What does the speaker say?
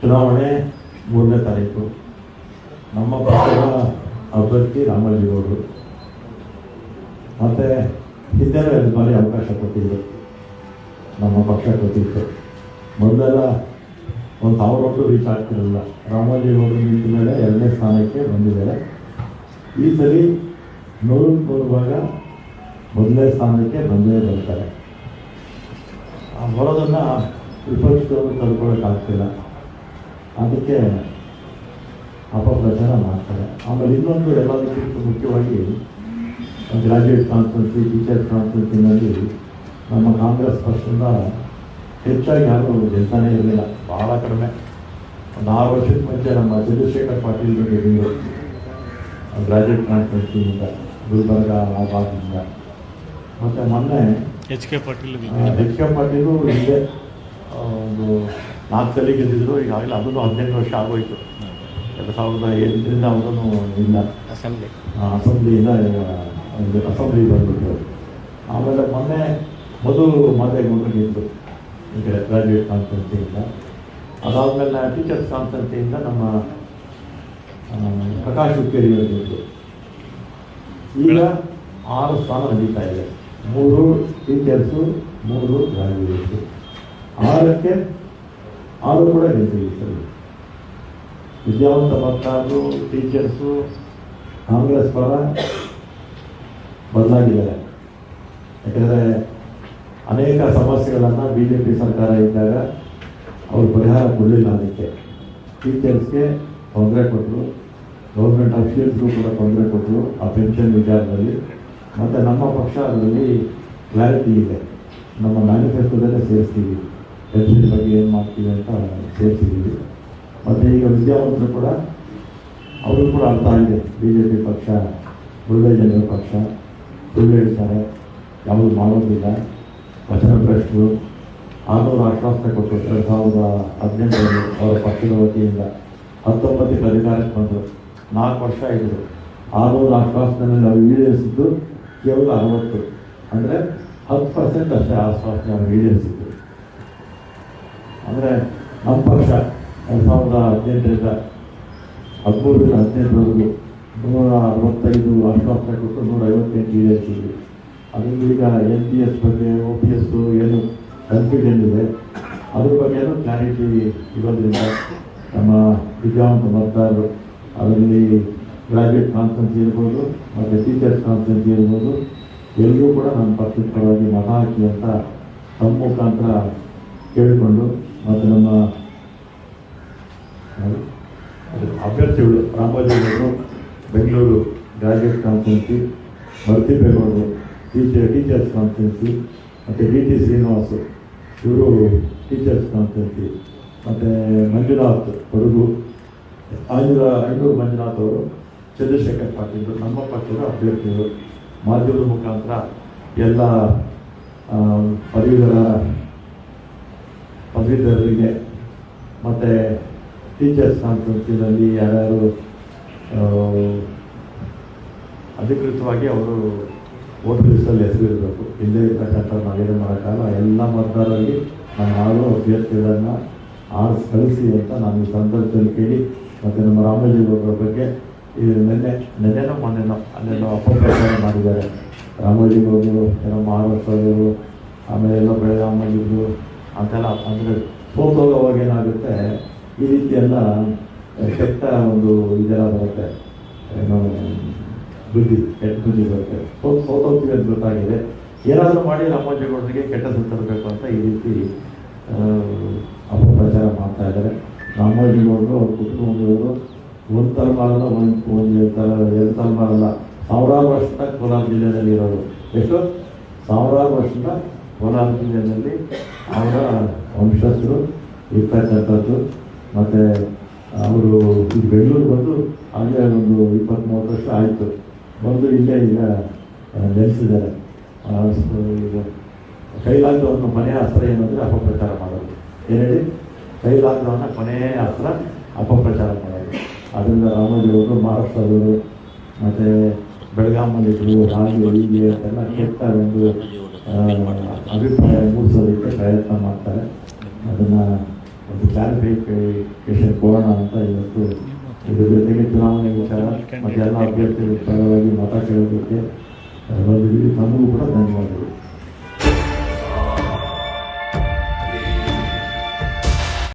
ಚುನಾವಣೆ 3ನೇ ತಾರೀಕು. ನಮ್ಮ ಪಕ್ಷದ ಅಭ್ಯರ್ಥಿ ರಾಮಲಿಂಗೇಗೌಡರು. ಮತ್ತು ಹಿಂದೆನೂ 2 ಬಾರಿ ಅವಕಾಶ ಕೊಟ್ಟಿದ್ದು ನಮ್ಮ ಪಕ್ಷ ಕೊಟ್ಟಿತ್ತು. ಮೊದಲೆಲ್ಲ ಒಂದು 1000 ರೀಚ್ ಆಗ್ತಿರಲಿಲ್ಲ. ರಾಮಲಿಂಗೇಗೌಡರು ನಿಂತ ಮೇಲೆ 2ನೇ ಸ್ಥಾನಕ್ಕೆ ಬಂದಿದ್ದಾರೆ. ಈ ಸರಿ 100 ಭಾಗ 1ನೇ ಸ್ಥಾನಕ್ಕೆ ಬಂದೇ ಬರ್ತಾರೆ. ಬರೋದನ್ನು ವಿಪಕ್ಷದವರು ತಡ್ಕೊಳ್ಳೋಕ್ಕಾಗ್ತಿಲ್ಲ. ಅದಕ್ಕೆ ಅಪಪ್ರಚಾರ ಮಾಡ್ತಾರೆ. ಆಮೇಲೆ ಇನ್ನೊಂದು ಎಲ್ಲದಕ್ಕಿಂತ ಮುಖ್ಯವಾಗಿ ಗ್ರಾಜ್ಯುಯೇಟ್ ಕಾನ್ಫರೆನ್ಸಿ, ಟೀಚರ್ಸ್ ಕಾನ್ಫರೆನ್ಸಿನಲ್ಲಿ ನಮ್ಮ ಕಾಂಗ್ರೆಸ್ ಪಕ್ಷದಿಂದ ಹೆಚ್ಚಾಗಿ ಯಾರು ಗೆಲ್ತಾನೇ ಇರಲಿಲ್ಲ. ಭಾಳ ಕಡಿಮೆ. ಒಂದು 6 ವರ್ಷದ ಮುಂಚೆ ನಮ್ಮ ಚಂದ್ರಶೇಖರ್ ಪಾಟೀಲ್ ಗೆದ್ದಿದ್ರು ಗ್ರಾಜ್ಯುಯೇಟ್ ಕಾನ್ಫರೆನ್ಸಿಯಿಂದ, ಗುಲ್ಬರ್ಗ ಆ ಭಾಗದಿಂದ. ಮತ್ತು ಮೊನ್ನೆ ಎಚ್ ಕೆ ಪಾಟೀಲು ಹಿಂದೆ ಒಂದು 4 ಸಲ ಗೆದ್ದಿದ್ರು. ಈಗಾಗಲೇ ಅದನ್ನು 18 ವರ್ಷ ಆಗೋಯಿತು. 2008ರಿಂದ ಅವರೂ ಇಲ್ಲ, ಅಸೆಂಬ್ಲಿಯಿಂದ ಬಂದ್ಬಿಟ್ಟು. ಆಮೇಲೆ ಮೊನ್ನೆ ಮಾದೇಗೌಡರು ಗೆದ್ದು ಈಗ ಗ್ರಾಜ್ಯುಯೇಟ್ ಕಾನ್ಫರೆನ್ಸಿಯಿಂದ. ಅದಾದಮೇಲೆ ಟೀಚರ್ಸ್ ಕಾನ್ಫರೆನ್ಸಿಯಿಂದ ನಮ್ಮ ಪ್ರಕಾಶ್ ಹುಕ್ಕೇರಿಯವರು ಗೆದ್ದು. ಈಗ 6 ಸ್ಥಾನ ನಡೀತಾ ಇದೆ. 3 ಟೀಚರ್ಸು, 3 ಗ್ರಾಜ್ಯುಯೇಟ್ಸು. 6ಕ್ಕೆ 6 ಕೂಡ ಗೆದ್ದಿದೆ ಸರಿ. ವಿದ್ಯಾವಂತ ಮತದಾರರು, ಟೀಚರ್ಸು ಕಾಂಗ್ರೆಸ್ ಪರ ಬದಲಾಗಿದ್ದಾರೆ. ಯಾಕೆಂದರೆ ಅನೇಕ ಸಮಸ್ಯೆಗಳನ್ನು BJP ಸರ್ಕಾರ ಇದ್ದಾಗ ಅವರು ಪರಿಹಾರ ಕೊಡಲಿಲ್ಲ. ಅದಕ್ಕೆ ಟೀಚರ್ಸ್ಗೆ ತೊಂದರೆ ಕೊಟ್ಟರು, ಗೌರ್ಮೆಂಟ್ ಅಫಿಷಿಯಲ್ಸ್ಗೂ ಕೂಡ ತೊಂದರೆ ಕೊಟ್ಟರು ಆ ಪೆನ್ಷನ್ ವಿಚಾರದಲ್ಲಿ. ಮತ್ತು ನಮ್ಮ ಪಕ್ಷ ಅದರಲ್ಲಿ ಕ್ಲಾರಿಟಿ ಇದೆ. ನಮ್ಮ ಮ್ಯಾನಿಫೆಸ್ಟೋದಲ್ಲೇ ಸೇರಿಸ್ತೀವಿ, ಪೆನ್ಷನ್ ಬಗ್ಗೆ ಏನು ಮಾಡ್ತೀವಿ ಅಂತ ಸೇರಿಸಿದ್ದೀವಿ. ಮತ್ತು ಈಗ ವಿದ್ಯಾವಂತರು ಕೂಡ ಅವರು ಕೂಡ ಅರ್ಥ ಆಗಿದೆ. BJP ಪಕ್ಷ ಒಳ್ಳೆಯ ಜನರ ಪಕ್ಷ, ಸುಳ್ಳು ಹೇಳ್ತಾರೆ, ಯಾವುದು ಮಾಡೋದಿಲ್ಲ, ವಚನಭ್ರಷ್ಟರು. 600 ಆಶ್ವಾಸನೆ ಕೊಟ್ಟರು 2018ರಲ್ಲಿ ಅವರ ಪಕ್ಷದ ವತಿಯಿಂದ. 19ಕ್ಕೆ ಅಧಿಕಾರಕ್ಕೆ ಬಂದರು. 4 ವರ್ಷ ಇದ್ದರು. 600 ಆಶ್ವಾಸನೆಯಲ್ಲಿ ನಾವು ಈಡೇರಿಸಿದ್ದು ಕೇವಲ 60, ಅಂದರೆ 10% ಅಷ್ಟೇ ಆಶ್ವಾಸನೆ ಅವರು ಈಡೇರಿಸಿದ್ದು. ಅಂದರೆ ನಮ್ಮ ಪಕ್ಷ 2018ರಿಂದ 13-18ವರೆಗೂ 165 ಆಶ್ವಾಸನೆ ಕೊಟ್ಟು 158 ಈಡೇರಿಸಿದ್ವಿ. ಅದರಿಂದ ಈಗ NPS ಬಗ್ಗೆ, OPS ಏನು ಕನ್ಫ್ಯೂಷನ್ ಇದೆ, ಅದ್ರ ಬಗ್ಗೆನೂ ಕ್ಲಾರಿಟಿ ಇರೋದ್ರಿಂದ ನಮ್ಮ ವಿದ್ಯಾವಂತ ಮತದಾರರು, ಅದರಲ್ಲಿ ಗ್ರಾಜ್ಯುಯೇಟ್ ಕಾನ್ಫರೆನ್ಸಿ ಇರ್ಬೋದು ಮತ್ತು ಟೀಚರ್ಸ್ ಕಾನ್ಫರೆನ್ಸಿ ಇರ್ಬೋದು, ಎಲ್ಲರೂ ಕೂಡ ನಮ್ಮ ಪಕ್ಷದ ಪರವಾಗಿ ಮತ ಹಾಕಿ ಅಂತ ತಮ್ಮ ಮುಖಾಂತರ ಕೇಳಿಕೊಂಡು, ಮತ್ತು ನಮ್ಮ ಅಭ್ಯರ್ಥಿಗಳು ರಾಮಲಿಂಗೇಗೌಡರು ಬೆಂಗಳೂರು ಗ್ರಾಜ್ಯುಯೇಟ್ ಕಾನ್ಫರೆನ್ಸಿ, ಮರ್ತಿಬೇಗೌಡರು ಟೀಚರ್ಸ್ ಕಾನ್ಫರೆನ್ಸಿ, ಮತ್ತು DT ಶ್ರೀನಿವಾಸು ಇವರು ಟೀಚರ್ಸ್ ಕಾನ್ಫರೆನ್ಸಿ, ಮತ್ತು ಮಂಜುನಾಥ್ ಕೊಡಗು, ಐನೂರು ಮಂಜುನಾಥ್ ಅವರು ಚಂದ್ರಶೇಖರ್ ಪಾಟೀಲ್ ನಮ್ಮ ಪಕ್ಷದ ಅಭ್ಯರ್ಥಿಗಳು. ಮಾಧ್ಯಮದ ಮುಖಾಂತರ ಎಲ್ಲ ಪದವೀಧರರಿಗೆ ಮತ್ತು ಟೀಚರ್ಸ್ ಕಾನ್ಫರೆನ್ಸಿನಲ್ಲಿ ಯಾರ್ಯಾರು ಅಧಿಕೃತವಾಗಿ ಅವರು ವೋಟರ್ ಲಿಸ್ಟಲ್ಲಿ ಹೆಸರಿರಬೇಕು. ಇಲ್ಲೇ ಇರ್ತಕ್ಕಂಥ ನಾವೇನು ಮಾಡೋಕ್ಕಾಗಲ್ಲ. ಎಲ್ಲ ಮತದಾರರಿಗೆ ನಾನು 6 ಅಭ್ಯರ್ಥಿಗಳನ್ನು ಕಳಿಸಿ ಅಂತ ನಾನು ಈ ಸಂದರ್ಭದಲ್ಲಿ ಕೇಳಿ, ಮತ್ತು ನಮ್ಮ ರಾಮಲಿಂಗೇಗೌಡರ ಬಗ್ಗೆ ನೆನ್ನೆನೋ ಮೊನ್ನೆನೋ ಅಲ್ಲೆಲ್ಲೋ ಅಪಪ್ರಚಾರ ಮಾಡಿದ್ದಾರೆ. ರಾಮಲಿಂಗೇಗೌಡರು ಏನೋ ಮಹಾರಾಷ್ಟ್ರದವರು, ಆಮೇಲೆ ಎಲ್ಲೋ ಬೆಳಗಾಮಲ್ಲಿದ್ದು ಅಂತೆಲ್ಲ. ಅಂದರೆ ಸೋತೋಗವಾಗ ಏನಾಗುತ್ತೆ, ಈ ರೀತಿಯೆಲ್ಲ ಕೆಟ್ಟ ಒಂದು ಇದೆಲ್ಲ ಬರುತ್ತೆ, ಏನೋ ಕೆಟ್ಟ ಬುದ್ಧಿ ಬರುತ್ತೆ. ಸೋತೋಗ್ತೀವಿ ಅಂತ ಗೊತ್ತಾಗಿದೆ. ಏನಾದರೂ ಮಾಡಿ ರಾಮಲಿಂಗೇಗೌಡರಿಗೆ ಕೆಟ್ಟ ತರಬೇಕು ಅಂತ ಈ ರೀತಿ ಅಪಪ್ರಚಾರ ಮಾಡ್ತಾ ಇದ್ದಾರೆ. ರಾಮಲಿಂಗೇಗೌಡರು ಅವ್ರ ಕುಟುಂಬದವರು ಒಂದು ತಲೆಮಾರಲ್ಲ, ಒಂದು 2 ತಲೆಮಾರಲ್ಲ, 1000 ವರ್ಷದ ಕೋಲಾರ ಜಿಲ್ಲೆಯಲ್ಲಿ ಇರೋದು. ಎಷ್ಟು 1000 ವರ್ಷದ ಕೋಲಾರ ಜಿಲ್ಲೆಯಲ್ಲಿ ಅವರ ವಂಶಸ್ಥರು ಇರ್ತಕ್ಕಂಥದ್ದು. ಮತ್ತು ಅವರು ಈಗ ಬೆಂಗಳೂರು ಬಂದು ಆಗಲೇ ಒಂದು 20-30 ವರ್ಷ ಆಯಿತು. ಬಂದು ಇಲ್ಲೇ ಈಗ ನೆಲೆಸಿದ್ದಾರೆ. ಈಗ ಕೈಲಾಗದವನ್ನ ಕೊನೆಯ ಅಸ್ತ್ರ ಏನಂದರೆ ಅಪಪ್ರಚಾರ ಮಾಡೋದು. ಏನು ಹೇಳಿ, ಕೈಲಾಗದವನ್ನ ಕೊನೆಯ ಅಸ್ತ್ರ ಅಪಪ್ರಚಾರ ಮಾಡೋದು. ಅದರಿಂದ ರಾಮಲಿಂಗೇಗೌಡರು ಮಹಾರಾಷ್ಟ್ರದವರು, ಮತ್ತು ಬೆಳಗಾಮಲ್ಲಿದ್ದರು, ಹಾಗೆ ಹೀಗೆ ಅಂತೆಲ್ಲ ಕೆಟ್ಟ ಒಂದು ಅಭಿಪ್ರಾಯ ಮೂಡಿಸೋದಕ್ಕೆ ಪ್ರಯತ್ನ ಮಾಡ್ತಾರೆ. ಅದನ್ನು ಒಂದು ಕ್ಲಾರಿಫಿಕೇಶನ್ ಕೊಡೋಣ ಅಂತ ಇವತ್ತು ಇದ್ರ ಜೊತೆಗೆ ಚುನಾವಣೆ ವಿಚಾರ ಮತ್ತು ಎಲ್ಲ ಅಭ್ಯರ್ಥಿಗಳ ಪರವಾಗಿ ಮತ ಕೇಳೋದಕ್ಕೆ ಬಂದಿದ್ದೀವಿ. ನಮಗೂ ಕೂಡ ಧನ್ಯವಾದಗಳು.